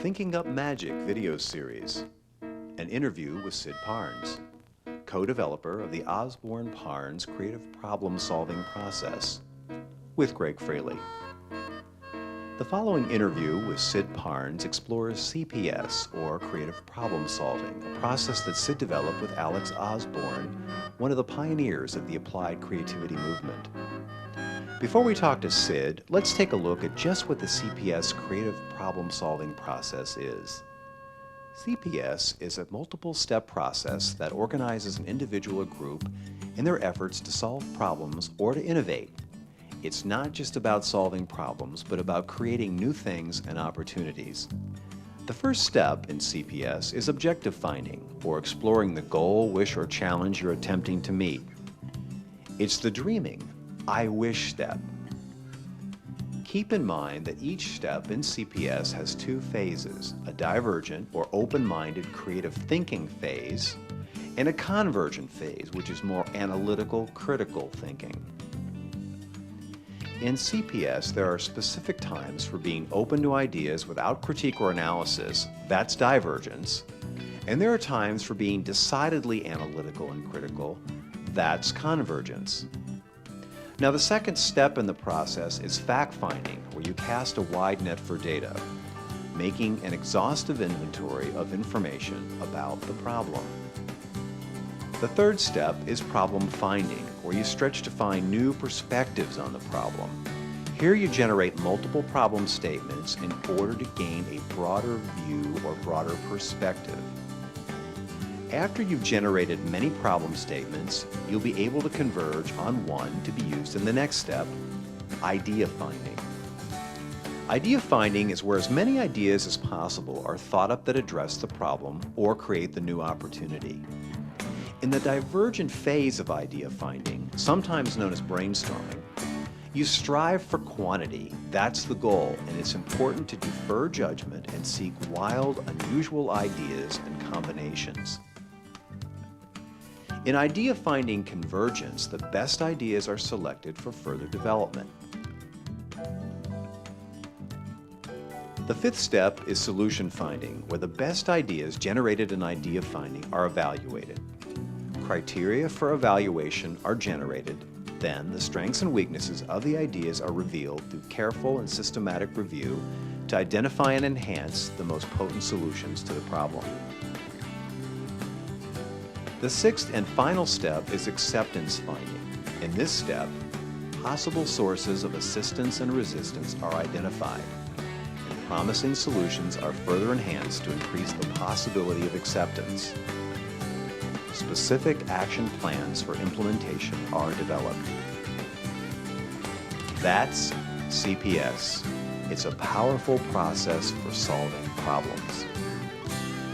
Thinking Up Magic video series, an interview with Sid Parnes, co-developer of the Osborn-Parnes Creative Problem Solving process, with Gregg Fraley. The following interview with Sid Parnes explores CPS, or Creative Problem Solving, a process that Sid developed with Alex Osborn, one of the pioneers of the applied creativity movement. Before we talk to Sid, let's take a look at just what the CPS Creative Problem Solving process is. CPS is a multiple-step process that organizes an individual or group in their efforts to solve problems or to innovate. It's not just about solving problems, but about creating new things and opportunities. The first step in CPS is objective finding, or exploring the goal, wish, or challenge you're attempting to meet. It's the dreaming, I wish step. Keep in mind that each step in CPS has two phases, a divergent or open-minded creative thinking phase, and a convergent phase, which is more analytical, critical thinking. In CPS, there are specific times for being open to ideas without critique or analysis, that's divergence, and there are times for being decidedly analytical and critical, that's convergence. Now, the second step in the process is fact-finding, where you cast a wide net for data, making an exhaustive inventory of information about the problem. The third step is problem finding, where you stretch to find new perspectives on the problem. Here you generate multiple problem statements in order to gain a broader view or broader perspective. After you've generated many problem statements, you'll be able to converge on one to be used in the next step, idea finding. Idea finding is where as many ideas as possible are thought up that address the problem or create the new opportunity. In the divergent phase of idea finding, sometimes known as brainstorming, you strive for quantity, that's the goal, and it's important to defer judgment and seek wild, unusual ideas and combinations. In idea finding convergence, the best ideas are selected for further development. The fifth step is solution finding, where the best ideas generated in idea finding are evaluated. Criteria for evaluation are generated, then the strengths and weaknesses of the ideas are revealed through careful and systematic review to identify and enhance the most potent solutions to the problem. The sixth and final step is acceptance finding. In this step, possible sources of assistance and resistance are identified, and promising solutions are further enhanced to increase the possibility of acceptance. Specific action plans for implementation are developed. That's CPS. It's a powerful process for solving problems.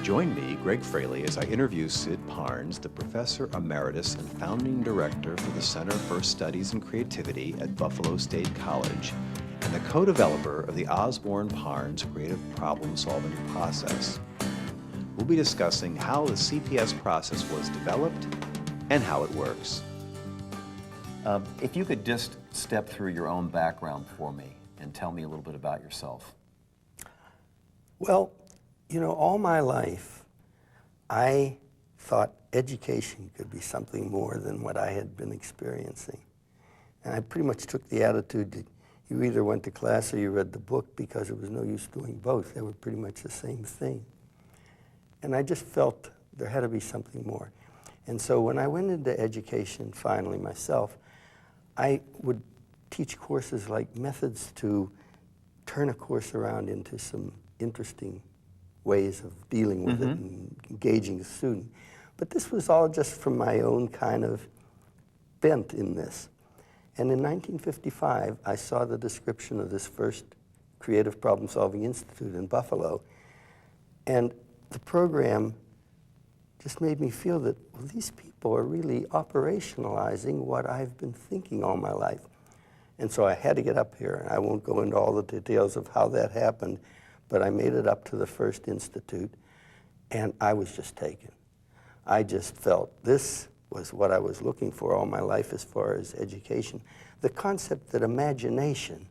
Join me, Gregg Fraley, as I interview Sid Parnes, the Professor Emeritus and Founding Director for the Center for Studies in Creativity at Buffalo State College, and the co-developer of the Osborn-Parnes Creative Problem Solving process. We'll be discussing how the CPS process was developed and how it works. If you could just step through your own background for me and tell me a little bit about yourself. Well, you know, all my life, I thought education could be something more than what I had been experiencing. And I pretty much took the attitude that you either went to class or you read the book because there was no use doing both. They were pretty much the same thing. And I just felt there had to be something more. And so when I went into education finally myself, I would teach courses like methods to turn a course around into some interesting ways of dealing with it and engaging the student. But this was all just from my own kind of bent in this. And in 1955, I saw the description of this first Creative Problem Solving Institute in Buffalo. And the program just made me feel that, well, these people are really operationalizing what I've been thinking all my life. And so I had to get up here, and I won't go into all the details of how that happened, but I made it up to the first institute, and I was just taken. I just felt this was what I was looking for all my life as far as education. The concept that imagination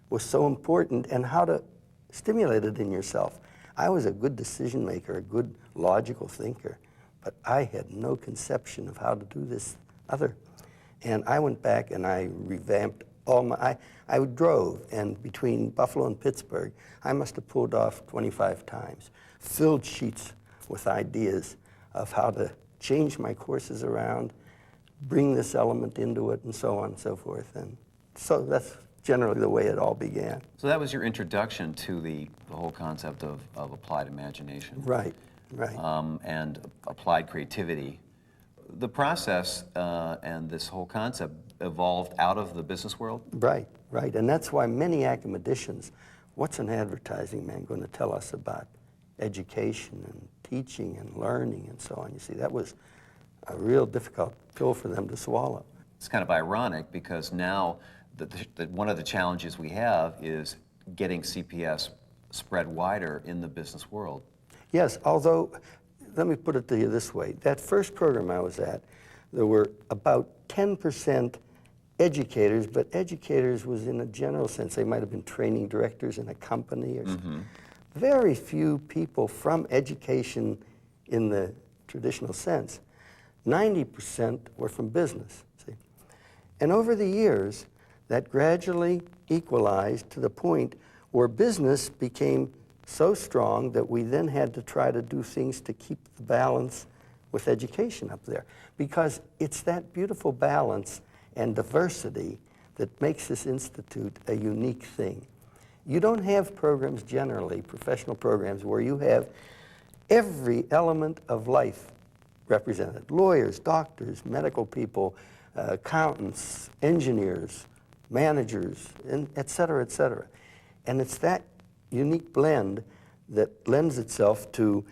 was so important and how to stimulate it in yourself. I was a good decision maker, a good logical thinker, but I had no conception of how to do this other. And I went back and I revamped all my, I drove, and between Buffalo and Pittsburgh, I must have pulled off 25 times, filled sheets with ideas of how to change my courses around, bring this element into it, and so on and so forth. And so that's generally the way it all began. So that was your introduction to the whole concept of applied imagination. Right, right. And applied creativity. The process and this whole concept evolved out of the business world? Right, right. And that's why many academicians, what's an advertising man going to tell us about education and teaching and learning and so on? You see, that was a real difficult pill for them to swallow. It's kind of ironic because now one of the challenges we have is getting CPS spread wider in the business world. Yes, although, let me put it to you this way. That first program I was at, there were about 10% educators, but educators was in a general sense. They might have been training directors in a company or something. Very few people from education in the traditional sense. 90% were from business, see. And over the years, that gradually equalized to the point where business became so strong that we then had to try to do things to keep the balance with education up there. Because it's that beautiful balance and diversity that makes this institute a unique thing. You don't have programs generally, professional programs, where you have every element of life represented. Lawyers, doctors, medical people, accountants, engineers, managers, and et cetera, et cetera. And it's that unique blend that lends itself to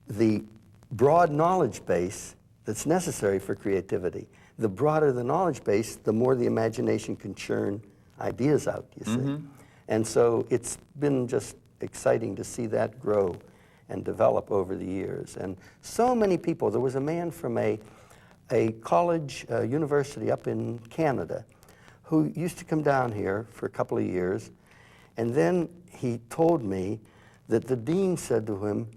the broad knowledge base that's necessary for creativity. The broader the knowledge base, the more the imagination can churn ideas out, you see. And so it's been just exciting to see that grow and develop over the years. And so many people, there was a man from a college, university up in Canada who used to come down here for a couple of years, and then he told me that the dean said to him,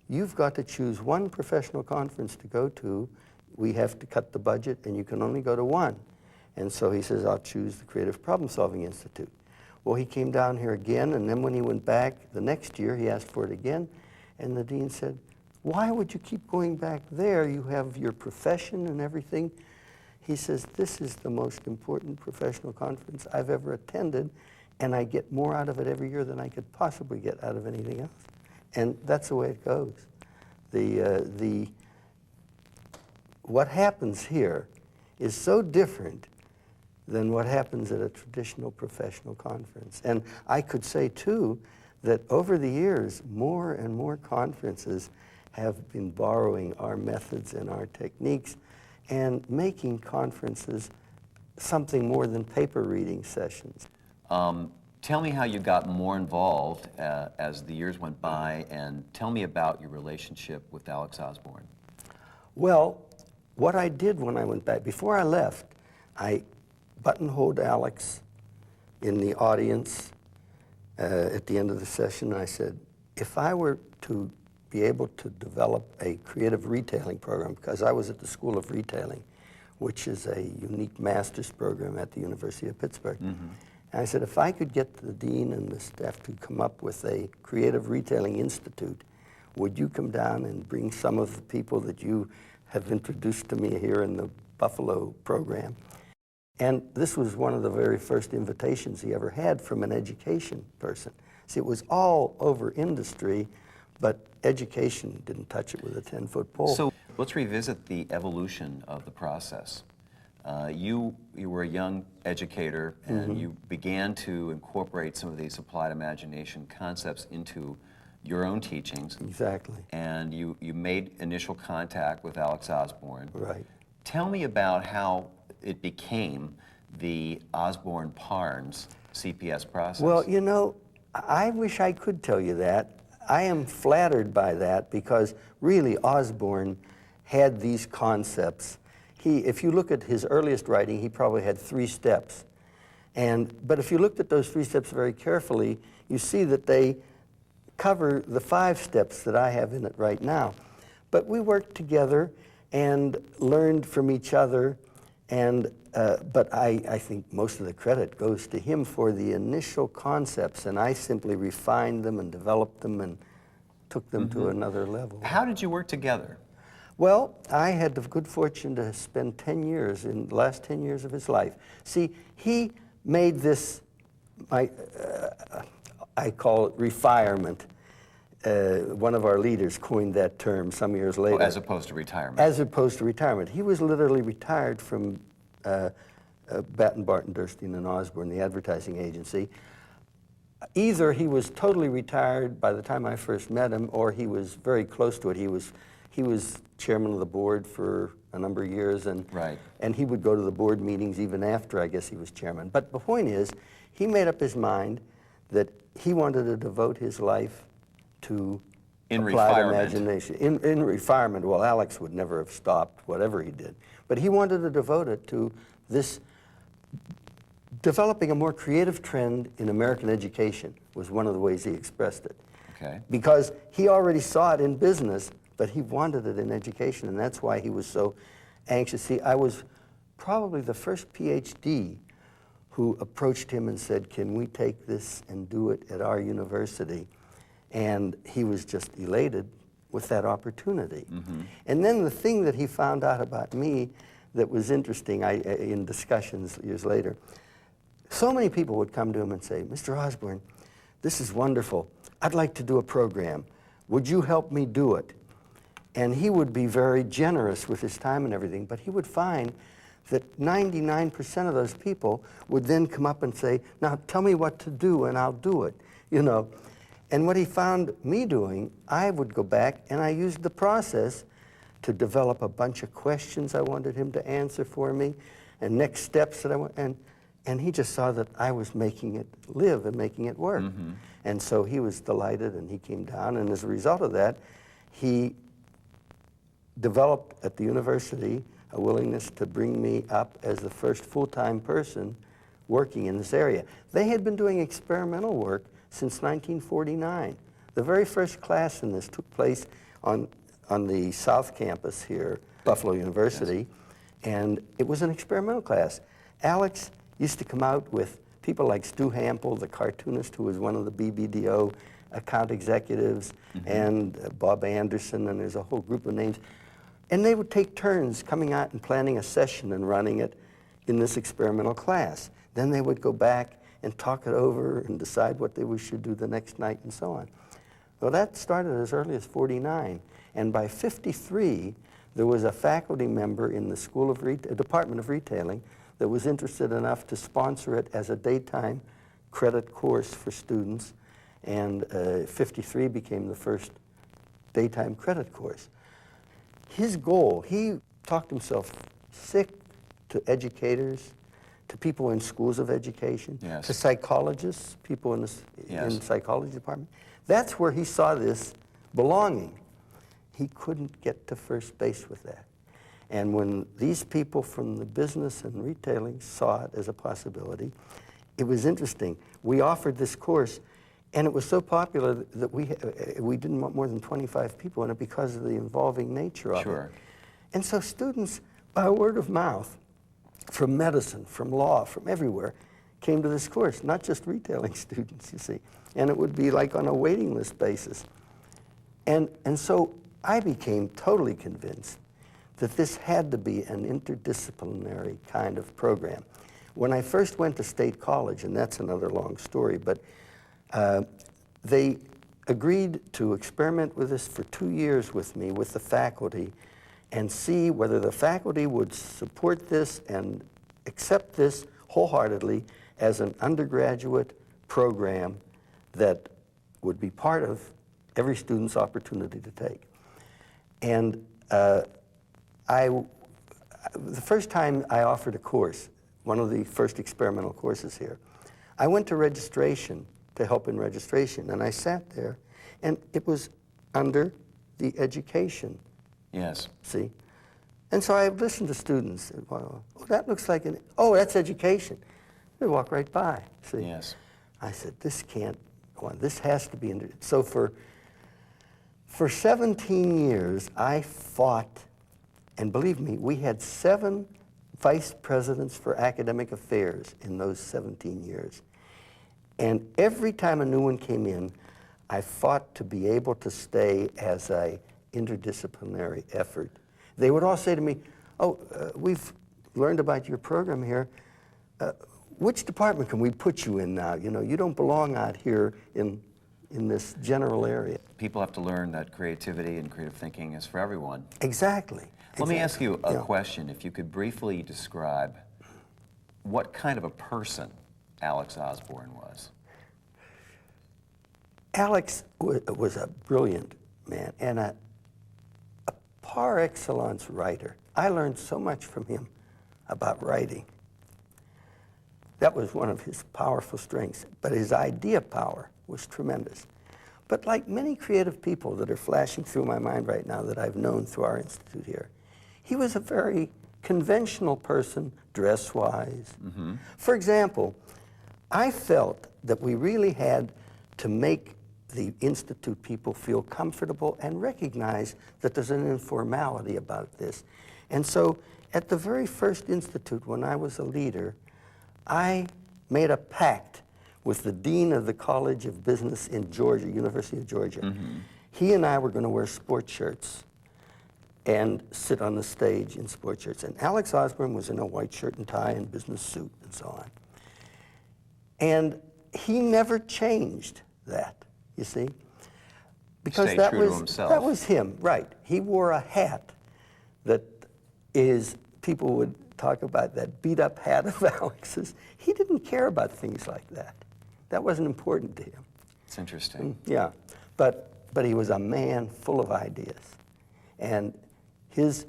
"You've got to choose one professional conference to go to. We have to cut the budget, and you can only go to one." And so he says, "I'll choose the Creative Problem Solving Institute." Well, he came down here again, and then when he went back the next year, he asked for it again, and the dean said, "Why would you keep going back there? You have your profession and everything." He says, "This is the most important professional conference I've ever attended, and I get more out of it every year than I could possibly get out of anything else." And that's the way it goes. What happens here is so different than what happens at a traditional professional conference. And I could say, too, that over the years, more and more conferences have been borrowing our methods and our techniques and making conferences something more than paper reading sessions. Tell me how you got more involved as the years went by, and tell me about your relationship with Alex Osborn. Well, what I did when I went back, before I left, I buttonholed Alex in the audience at the end of the session. I said, if I were to be able to develop a creative retailing program, because I was at the School of Retailing, which is a unique master's program at the University of Pittsburgh. And I said, if I could get the dean and the staff to come up with a creative retailing institute, would you come down and bring some of the people that you have introduced to me here in the Buffalo program? And this was one of the very first invitations he ever had from an education person. See, it was all over industry, but education didn't touch it with a 10-foot pole. So let's revisit the evolution of the process. You were a young educator, and you began to incorporate some of these applied imagination concepts into your own teachings. Exactly. And you made initial contact with Alex Osborn. Right. Tell me about how it became the Osborn-Parnes CPS process. Well, you know, I wish I could tell you that. I am flattered by that because really Osborn had these concepts. If you look at his earliest writing, he probably had 3 steps. But if you looked at those 3 steps very carefully, you see that they cover the 5 steps that I have in it right now. But we worked together and learned from each other, and but I think most of the credit goes to him for the initial concepts, and I simply refined them and developed them and took them to another level. How did you work together? Well, I had the good fortune to spend 10 years, in the last 10 years of his life. See, he made this, I call it refirement. One of our leaders coined that term some years later. Oh, as opposed to retirement. As opposed to retirement. He was literally retired from Batten, Barton, Durstein, and Osborn, the advertising agency. Either he was totally retired by the time I first met him, or he was very close to it. He was chairman of the board for a number of years, and he would go to the board meetings even after I guess he was chairman. But the point is, he made up his mind that he wanted to devote his life to applied imagination. In refinement, well, Alex would never have stopped whatever he did. But he wanted to devote it to this developing a more creative trend in American education was one of the ways he expressed it. Okay. Because he already saw it in business, but he wanted it in education, and that's why he was so anxious. See, I was probably the first PhD who approached him and said, can we take this and do it at our university? And he was just elated with that opportunity. And then the thing that he found out about me that was interesting in discussions years later, so many people would come to him and say, Mr. Osborn, this is wonderful. I'd like to do a program. Would you help me do it? And he would be very generous with his time and everything, but he would find that 99% of those people would then come up and say, now tell me what to do and I'll do it, you know. And what he found me doing, I would go back and I used the process to develop a bunch of questions I wanted him to answer for me and next steps that I want, and he just saw that I was making it live and making it work. And so he was delighted and he came down, and as a result of that, he developed at the university a willingness to bring me up as the first full-time person working in this area. They had been doing experimental work since 1949. The very first class in this took place on the South Campus here, Buffalo University, and it was an experimental class. Alex used to come out with people like Stu Hampel, the cartoonist who was one of the BBDO account executives, and Bob Anderson, and there's a whole group of names. And they would take turns coming out and planning a session and running it in this experimental class. Then they would go back and talk it over and decide what we should do the next night and so on. Well, that started as early as '49, and by '53, there was a faculty member in the Department of Retailing that was interested enough to sponsor it as a daytime credit course for students, and '53 became the first daytime credit course. His goal, he talked himself sick to educators, to people in schools of education, to psychologists, people in the psychology department. That's where he saw this belonging. He couldn't get to first base with that. And when these people from the business and retailing saw it as a possibility, it was interesting. We offered this course, and it was so popular that we didn't want more than 25 people in it because of the involving nature of it. And so students, by word of mouth, from medicine, from law, from everywhere, came to this course, not just retailing students, you see. And it would be like on a waiting list basis. And so I became totally convinced that this had to be an interdisciplinary kind of program. When I first went to State College, and that's another long story, but they agreed to experiment with this for 2 years with me, with the faculty, and see whether the faculty would support this and accept this wholeheartedly as an undergraduate program that would be part of every student's opportunity to take. And the first time I offered a course, one of the first experimental courses here, I went to registration to help in registration, and I sat there, and it was under the education. See? And so I listened to students, and, well, oh, that looks like that's education. They walk right by, see? I said, this can't go on. This has to be, so for 17 years, I fought, and believe me, we had 7 vice presidents for academic affairs in those 17 years. And every time a new one came in, I fought to be able to stay as a interdisciplinary effort. They would all say to me, oh, we've learned about your program here. Which department can we put you in now? You know, you don't belong out here in this general area. People have to learn that creativity and creative thinking is for everyone. Exactly. Let me ask you a question. If you could briefly describe what kind of a person Alex Osborn was. Alex was a brilliant man and a par excellence writer. I learned so much from him about writing. That was one of his powerful strengths, but his idea power was tremendous. But like many creative people that are flashing through my mind right now that I've known through our institute here, he was a very conventional person, dress-wise. Mm-hmm. For example, I felt that we really had to make the institute people feel comfortable and recognize that there's an informality about this. And so at the very first institute, when I was a leader, I made a pact with the dean of the College of Business in Georgia, University of Georgia. Mm-hmm. He and I were going to wear sports shirts and sit on the stage in sports shirts. And Alex Osborn was in a white shirt and tie and business suit and so on. And he never changed that, you see? Because Stayed true to himself. That was him, right. He wore a hat that people would talk about that beat-up hat of Alex's. He didn't care about things like that. That wasn't important to him. It's interesting. Yeah, but he was a man full of ideas. And his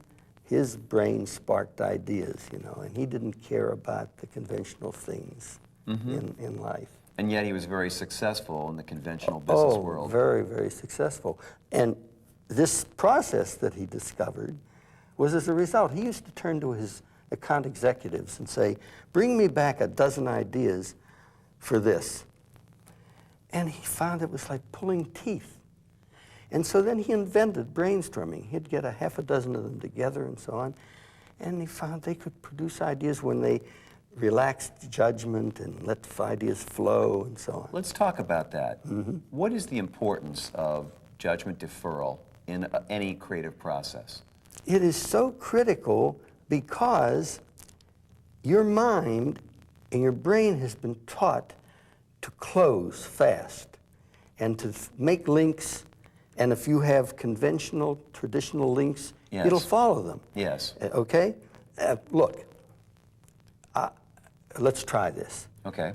brain sparked ideas, you know, and he didn't care about the conventional things in life. And yet he was very successful in the conventional business world. Oh, very, very successful. And this process that he discovered was as a result. He used to turn to his account executives and say, bring me back a dozen ideas for this. And he found it was like pulling teeth. And so then he invented brainstorming. He'd get a half a dozen of them together and so on. And he found they could produce ideas when they relaxed judgment and let the ideas flow and so on. Let's talk about that. Mm-hmm. What is the importance of judgment deferral in any creative process? It is so critical because your mind and your brain has been taught to close fast and to make links, and if you have conventional, traditional links, yes, it'll follow them. Yes. Okay? Look, let's try this. Okay.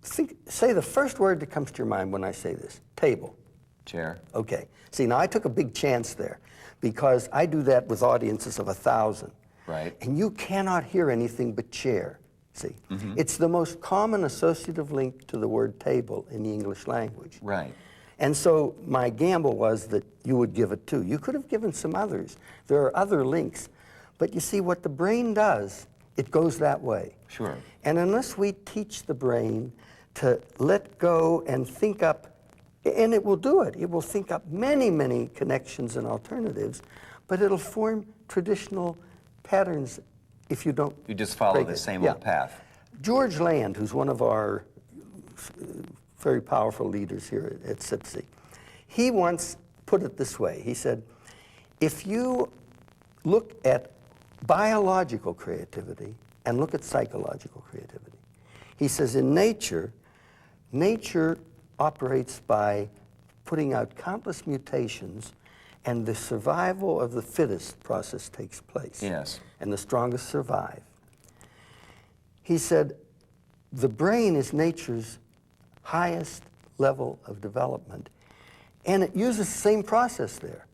Say the first word that comes to your mind when I say this. Table. Chair. Okay. See, now I took a big chance there because I do that with audiences of 1,000. Right. And you cannot hear anything but chair. See, it's the most common associative link to the word table in the English language. Right. And so my gamble was that you would give it too. You could have given some others. There are other links. But you see, what the brain does, it goes that way. Sure. And unless we teach the brain to let go and think up, and it will do it. It will think up many, many connections and alternatives, but it'll form traditional patterns if you don't. You just follow the same old path. George Land, who's one of our very powerful leaders here at SIPC, he once put it this way. He said, if you look at biological creativity and look at psychological creativity, he says in nature operates by putting out countless mutations, and the survival of the fittest process takes place. Yes. And the strongest survive. He said, the brain is nature's highest level of development, and it uses the same process there.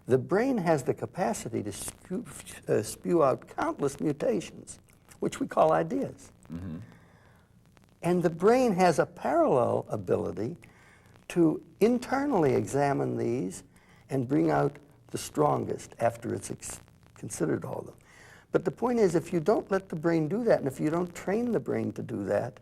The brain has the capacity to spew out countless mutations, which we call ideas. Mm-hmm. And the brain has a parallel ability to internally examine these and bring out the strongest after it's considered all of them. But the point is, if you don't let the brain do that, and if you don't train the brain to do that,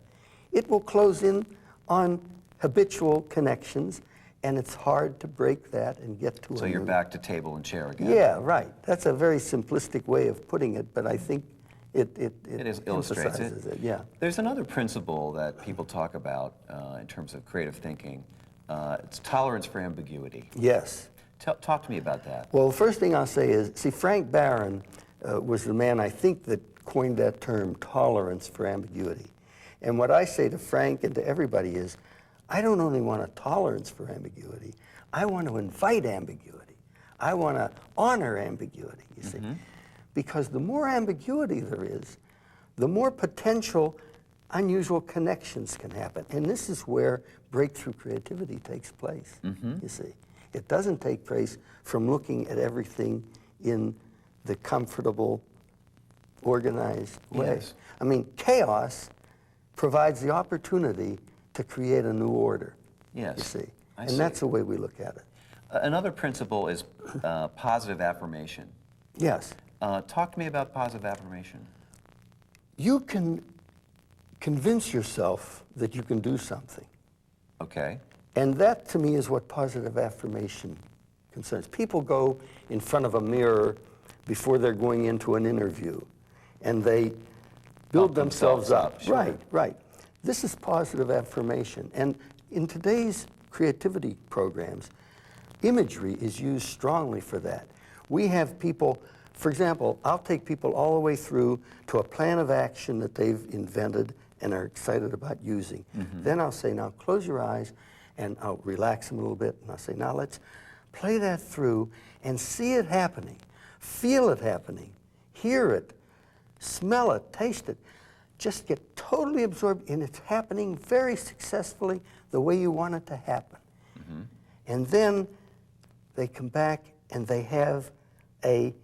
it will close in on habitual connections, and it's hard to break that and get to So you're back to table and chair again. Yeah, right. That's a very simplistic way of putting it, but I think it illustrates emphasizes it. Yeah. There's another principle that people talk about in terms of creative thinking. It's tolerance for ambiguity. Yes. Talk to me about that. Well, the first thing I'll say is, see, Frank Barron was the man, I think, that coined that term, tolerance for ambiguity. And what I say to Frank and to everybody is, I don't only want a tolerance for ambiguity, I want to invite ambiguity. I want to honor ambiguity, you see. Because the more ambiguity there is, the more potential unusual connections can happen. And this is where breakthrough creativity takes place, you see. It doesn't take place from looking at everything in the comfortable, organized way. Yes. I mean, chaos provides the opportunity to create a new order, Yes, you see. I And see. that's the way we look at it. Another principle is positive affirmation. Yes. Talk to me about positive affirmation. You can convince yourself that you can do something. Okay. And that, to me, is what positive affirmation concerns. People go in front of a mirror before they're going into an interview, and they build Pump themselves up. sure. Right, right. This is positive affirmation. And in today's creativity programs, imagery is used strongly for that. We have people, for example, I'll take people all the way through to a plan of action that they've invented and are excited about using. Then I'll say, now close your eyes, and I'll relax them a little bit, and I'll say, now let's play that through and see it happening, feel it happening, hear it, smell it, taste it. Just get totally absorbed, and it's happening very successfully the way you want it to happen. And then they come back and they have a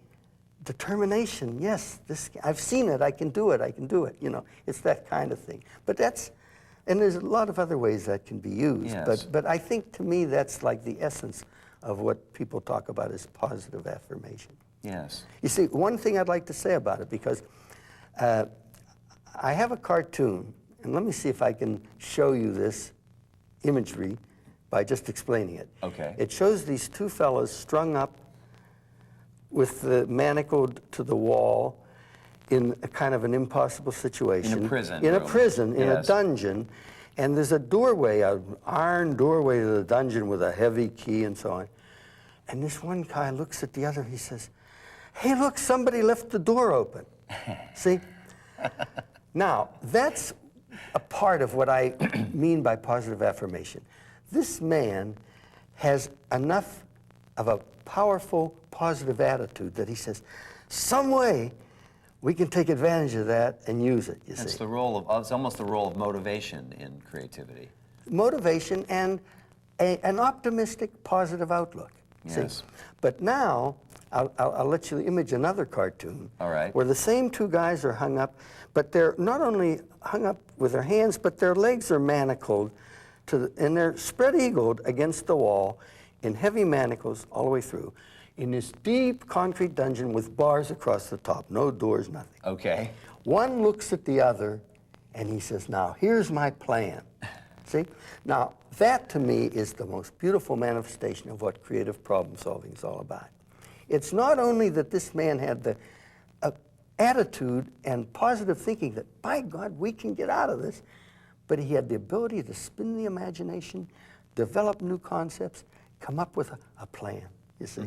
determination. Yes, I've seen it, I can do it, you know. It's that kind of thing. But that's, and there's a lot of other ways that can be used. Yes. But I think, to me, that's like the essence of what people talk about as positive affirmation. Yes. You see, one thing I'd like to say about it, because I have a cartoon, and let me see if I can show you this imagery by just explaining it. Okay. It shows these two fellows strung up with the manacled to the wall in a kind of an impossible situation. In a prison In a room. prison, in a Yes. dungeon, and there's a doorway, an iron doorway to the dungeon with a heavy key and so on. And this one guy looks at the other, he says, hey, look, somebody left the door open. See? Now, that's a part of what I mean by positive affirmation. This man has enough of a powerful, positive attitude that he says, some way we can take advantage of that and use it, you It's see. the role of, it's almost the role of motivation in creativity. Motivation and an optimistic, positive outlook. see? Yes. But now, I'll let you image another cartoon. All right. Where the same two guys are hung up, but they're not only hung up with their hands, but their legs are manacled, and they're spread-eagled against the wall in heavy manacles all the way through, in this deep concrete dungeon with bars across the top, no doors, nothing. Okay. One looks at the other, and he says, now, here's my plan. See? Now, that to me is the most beautiful manifestation of what creative problem solving is all about. It's not only that this man had the attitude and positive thinking that, by God, we can get out of this, but he had the ability to spin the imagination, develop new concepts, come up with a plan, you see.